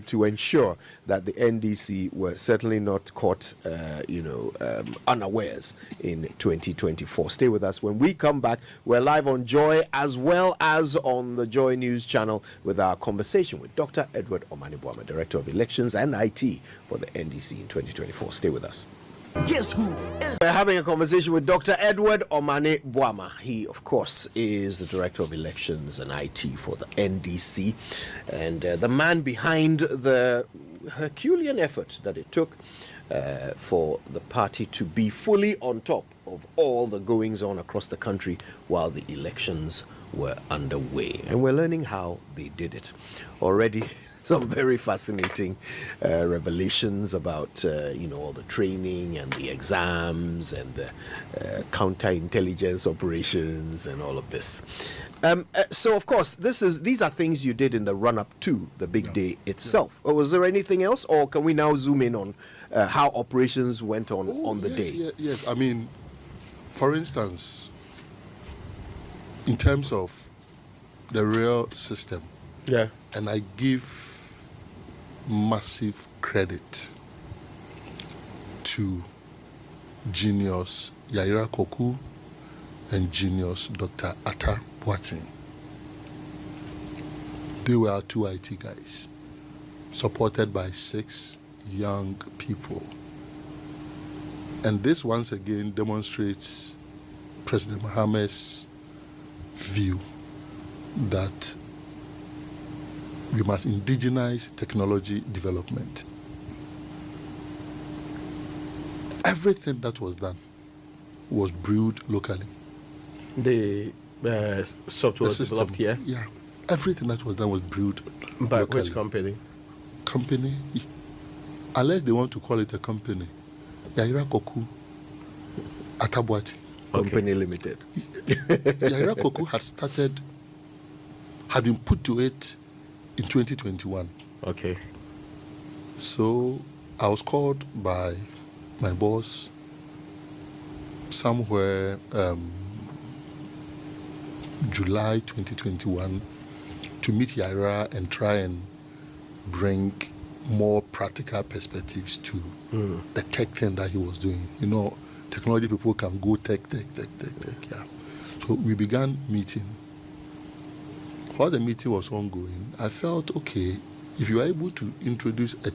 to ensure that the NDC were certainly not caught, unawares in 2024. Stay with us. When we come back, we're live on Joy as well as on the Joy News channel with our conversation with Dr. Edward Omane-Boamah, Director of Elections and IT for the NDC in 2024. Stay with us. Guess who is? We're having a conversation with Dr. Edward Omane-Boamah. He, of course, is the Director of Elections and IT for the NDC, and the man behind the Herculean effort that it took for the party to be fully on top of all the goings-on across the country while the elections were underway. And we're learning how they did it. Already, some very fascinating revelations about, all the training and the exams and the counterintelligence operations and all of this. So, of course, these are things you did in the run-up to the big day itself. Or was there anything else, or can we now zoom in on how operations went on the day? Yes, I mean, for instance, in terms of the real system, and I give massive credit to genius Yaira Koku and genius Dr. Atta Boateng. They were our two IT guys, supported by 6 young people. And this once again demonstrates President Mohammed's view that we must indigenize technology development. Everything that was done was brewed locally. The software developed here? Yeah. Everything that was done was brewed by locally. which company? Company? Unless they want to call it a company. Yaira Koku, Atta Boateng. Company Limited. Yaira Koku had been put to it in 2021. Okay. So I was called by my boss somewhere July 2021 to meet Yaira and try and bring more practical perspectives to the tech thing that he was doing. Technology people can go tech, yeah. So we began meeting. While the meeting was ongoing, I felt, okay, if you are able to introduce a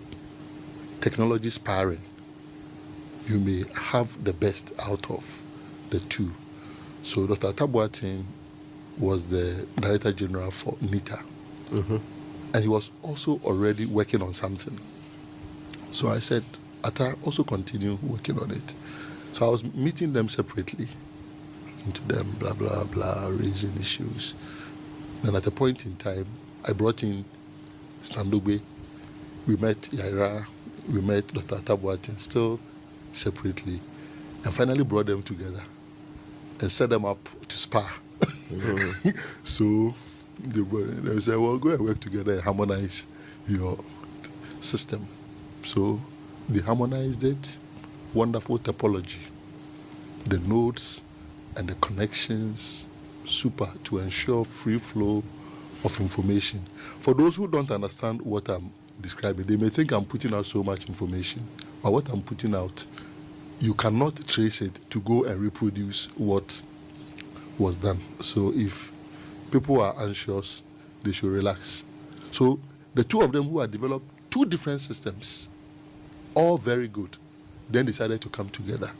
technology sparring, you may have the best out of the two. So Dr. Atta Boateng was the Director General for NITA. And he was also already working on something. So I said, Atta, also continue working on it. So I was meeting them separately, into them, blah, blah, blah, raising issues. And at a point in time, I brought in Standogbe. We met Yaira, we met Dr. Atta Boateng, still separately, and finally brought them together and set them up to spar. So they said, well, go and work together and harmonize your system. So they harmonized it, wonderful topology. The nodes and the connections, super, to ensure free flow of information. For those who don't understand what I'm describing, they may think I'm putting out so much information, but what I'm putting out, you cannot trace it to go and reproduce what was done. So if people are anxious, they should relax. So the two of them who had developed 2 different systems, all very good, then decided to come together.